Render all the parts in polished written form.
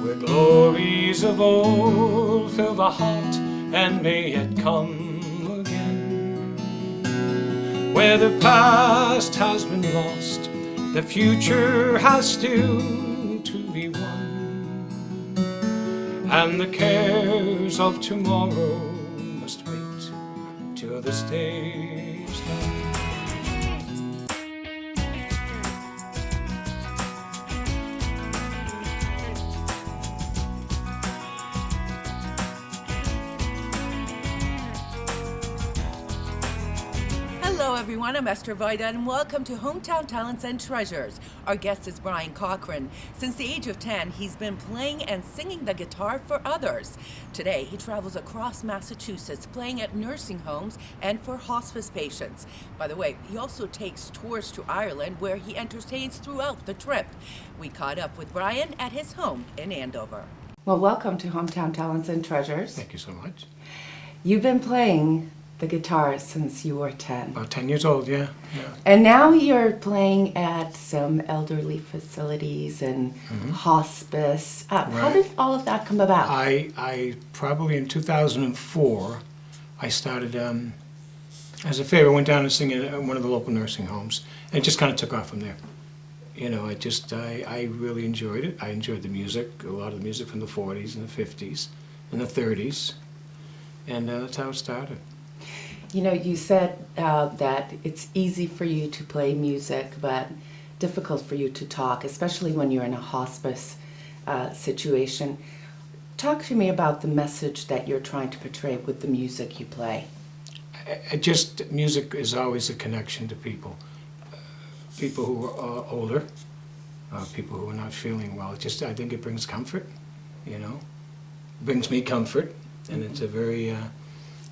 where glories of old fill the heart and may yet come again, where the past has been lost, the future has still to be won, and the cares of tomorrow must wait till this day's done. Hello everyone, I'm Eszter Vajda and welcome to Hometown Talents and Treasures. Our guest is Brian Corcoran. Since the age of 10, he's been playing and singing the guitar for others. Today, he travels across Massachusetts playing at nursing homes and for hospice patients. By the way, he also takes tours to Ireland where he entertains throughout the trip. We caught up with Brian at his home in Andover. Well, welcome to Hometown Talents and Treasures. Thank you so much. You've been playing the guitar since you were 10. About 10 years old, yeah. And now you're playing at some elderly facilities and hospice. How did all of that come about? I probably in 2004, I started, as a favor, went down and sing at one of the local nursing homes, and it just kind of took off from there. You know, I really enjoyed it. I enjoyed the music, a lot of the music from the 40s and the 50s and the 30s, and that's how it started. You know, you said that it's easy for you to play music, but difficult for you to talk, especially when you're in a hospice situation. Talk to me about the message that you're trying to portray with the music you play. Music is always a connection to people. People who are older, people who are not feeling well. I think it brings comfort, you know. It brings me comfort, and it's a very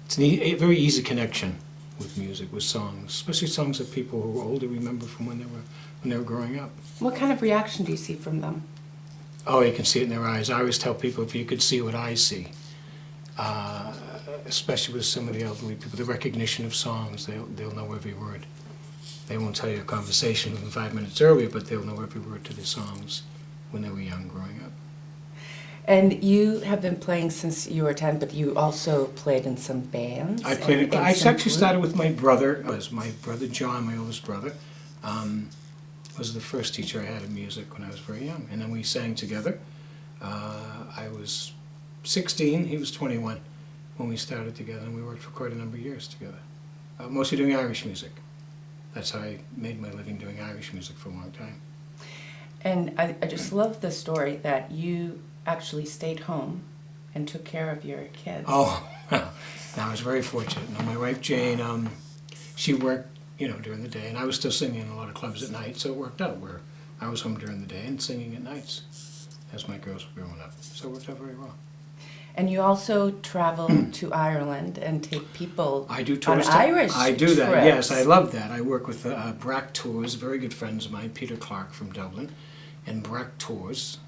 very easy connection with music, with songs, especially songs that people who are older remember from when they were growing up. What kind of reaction do you see from them? Oh, you can see it in their eyes. I always tell people, if you could see what I see, especially with some of the elderly people, the recognition of songs, they'll know every word. They won't tell you a conversation with them 5 minutes earlier, but they'll know every word to the songs when they were young, growing up. And you have been playing since you were 10, but you also played in some bands? I actually started with my brother. It was my brother John, my oldest brother, was the first teacher I had of music when I was very young. And then we sang together. I was 16, he was 21 when we started together, and we worked for quite a number of years together. Mostly doing Irish music. That's how I made my living, doing Irish music for a long time. And I just love the story that you actually stayed home and took care of your kids. Oh, well, I was very fortunate. Now, my wife Jane, she worked, during the day, and I was still singing in a lot of clubs at night, so it worked out where I was home during the day and singing at nights as my girls were growing up. So it worked out very well. And you also travel to Ireland and take people I do on tours. Irish I do that, trips. yes, I love that. I work with Brack Tours, very good friends of mine, Peter Clark from Dublin, and Brack Tours.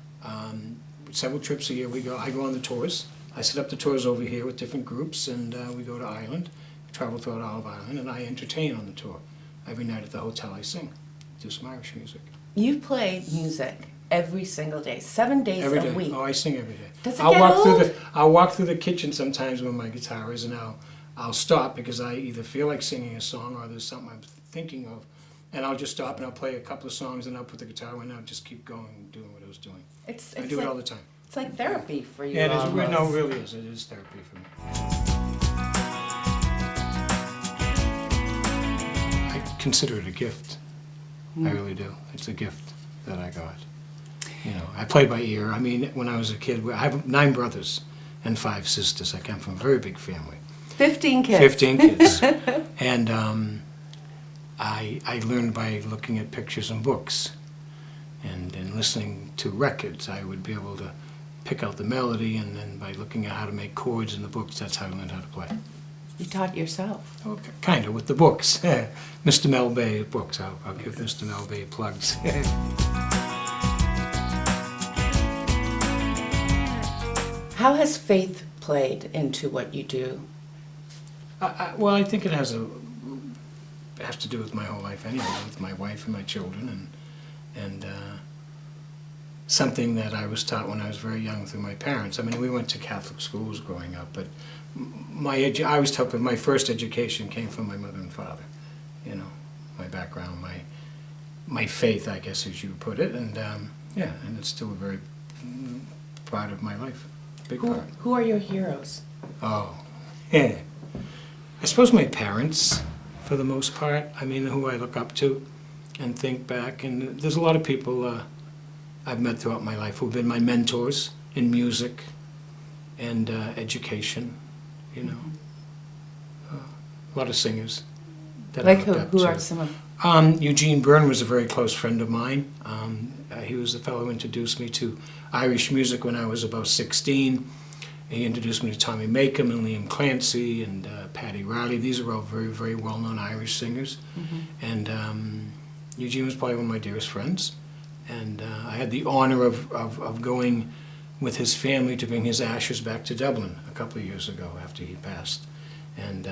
Several trips a year I go on the tours. I set up the tours over here with different groups, and we go to Ireland, travel throughout all of Ireland, and I entertain on the tour. Every night at the hotel I sing, do some Irish music. You play music every single day, 7 days Every a day. week. Oh, I sing every day. Does it get old? I'll walk through the kitchen sometimes with my guitar is, and I'll stop because I either feel like singing a song or there's something I'm thinking of, and I'll just stop and I'll play a couple of songs and I'll put the guitar away and I'll just keep going, doing what I was doing. I do it all the time. It's like therapy for you. Yeah, it is. Almost. No, it really is. It is therapy for me. I consider it a gift. I really do. It's a gift that I got. I play by ear. I mean, when I was a kid, I have 9 brothers and 5 sisters. I come from a very big family. 15 kids. 15 kids. And I learned by looking at pictures and books and listening to records. I would be able to pick out the melody, and then by looking at how to make chords in the books, that's how I learned how to play. You taught yourself? Oh, kind of, with the books. Mr. Mel Bay books. I'll give Mr. Mel Bay plugs. How has faith played into what you do? Well, I think it has to do with my whole life anyway, with my wife and my children, and something that I was taught when I was very young through my parents. I mean, we went to Catholic schools growing up, but I was taught that my first education came from my mother and father. You know, my background, my faith, I guess, as you put it, and yeah, and it's still a very part of my life, big part. Who are your heroes? Oh, yeah. I suppose my parents, for the most part. I mean, who I look up to and think back. And there's a lot of people I've met throughout my life who've been my mentors in music and education, you know. A lot of singers that Like I who? looked up Who to. are some of? Eugene Byrne was a very close friend of mine. He was the fellow who introduced me to Irish music when I was about 16. He introduced me to Tommy Makem and Liam Clancy and Paddy Riley. These are all very, very well-known Irish singers. And Eugene was probably one of my dearest friends. And I had the honor of going with his family to bring his ashes back to Dublin a couple of years ago after he passed. And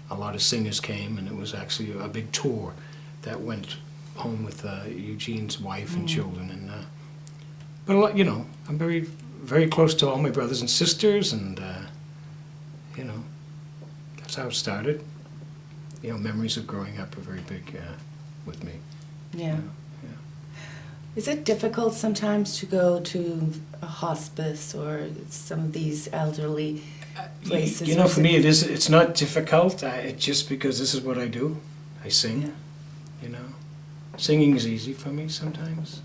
a lot of singers came, and it was actually a big tour that went home with Eugene's wife and children. And but a lot, you know, I'm very, very close to all my brothers and sisters, and you know, that's how it started. You know, memories of growing up are very big with me. Yeah. You know, yeah. Is it difficult sometimes to go to a hospice or some of these elderly places? You know, for me, it's not difficult. It's just because this is what I do. I sing. Yeah. You know, singing is easy for me sometimes.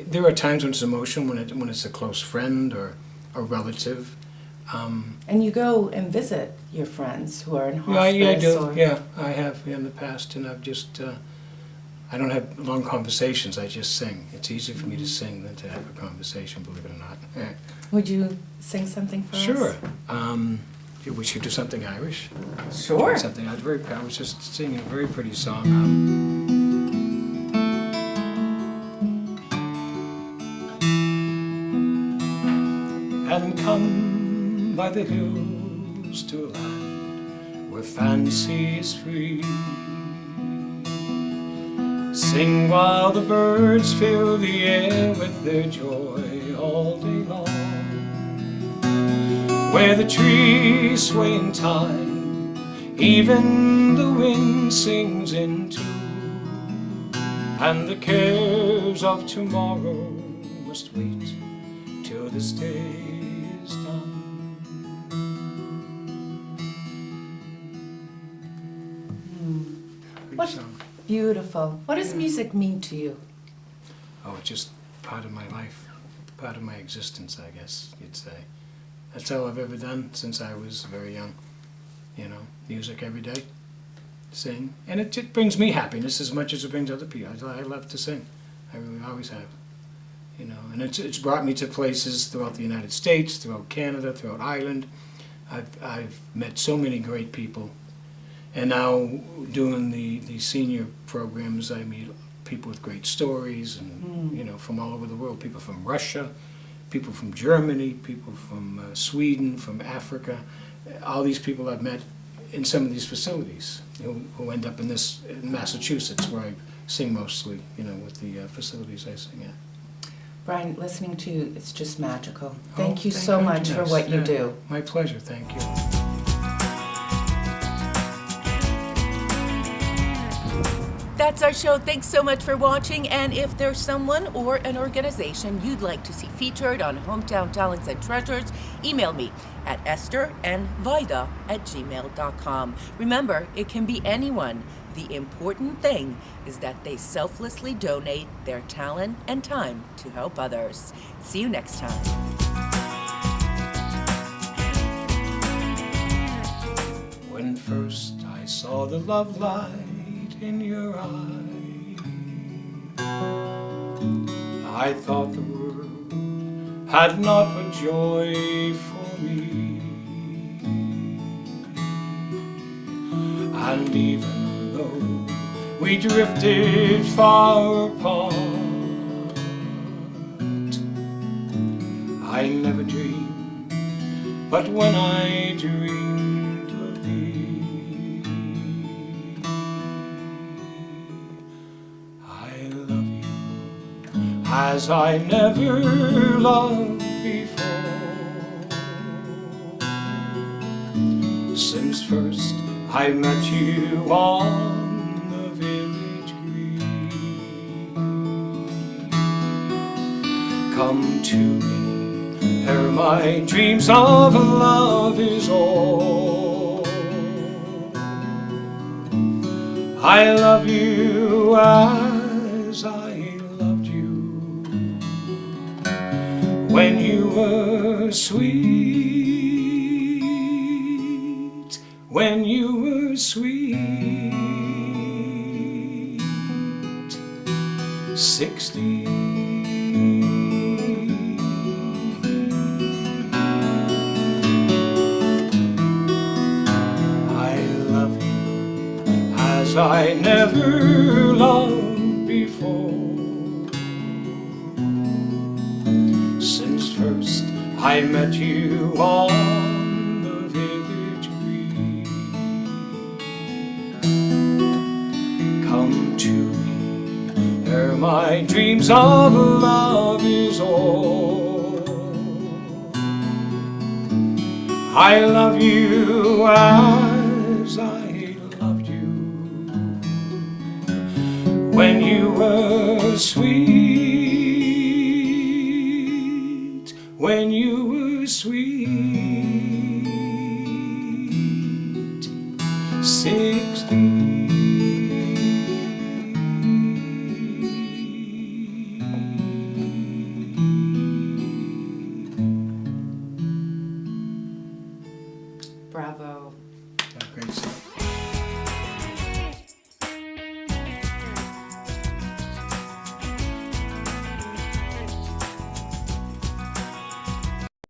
There are times when it's emotional, when it's a close friend or a relative. And you go and visit your friends who are in hospice? Yeah, I do. Or... Yeah, I have in the past, and I've just, I don't have long conversations, I just sing. It's easier for me to sing than to have a conversation, believe it or not. Would you sing something for us? Sure. We should do something Irish. Sure. Something, I was just singing a very pretty song. And come by the hills to a land where fancy is free. Sing while the birds fill the air with their joy all day long. Where the trees sway in time, even the wind sings in tune, and the cares of tomorrow must wait till this day is done. Good What song. beautiful. What does music mean to you? Oh, it's just part of my life, part of my existence, I guess you'd say. That's all I've ever done since I was very young. You know, music every day, sing. And it brings me happiness as much as it brings other people. I love to sing. I really always have. You know, and it's brought me to places throughout the United States, throughout Canada, throughout Ireland. I've met so many great people. And now doing the senior programs, I meet people with great stories and, you know, from all over the world. People from Russia, people from Germany, people from Sweden, from Africa. All these people I've met in some of these facilities who end up in Massachusetts, where I sing mostly, you know, with the facilities I sing at. Brian, listening to you, it's just magical. Thank you so much for goodness. what you Yeah, do. My pleasure, thank you. That's our show. Thanks so much for watching. And if there's someone or an organization you'd like to see featured on Hometown Talents and Treasures, email me at esternvajda@gmail.com. Remember, it can be anyone. The important thing is that they selflessly donate their talent and time to help others. See you next time. When first I saw the love light in your eye, I thought the world had not but joy for me. And even though we drifted far apart, I never dreamed, but when I dreamed of thee, I love you as I never loved before. Since first I met you on the village green, come to me ere my dreams of love is o'er. I love you as I loved you when you were sweet, when you were sweet. 16. I never loved before. Since first I met you on the village green, come to me ere my dreams of love is o'er. I love you as I when you were sweet, when you were sweet. 16.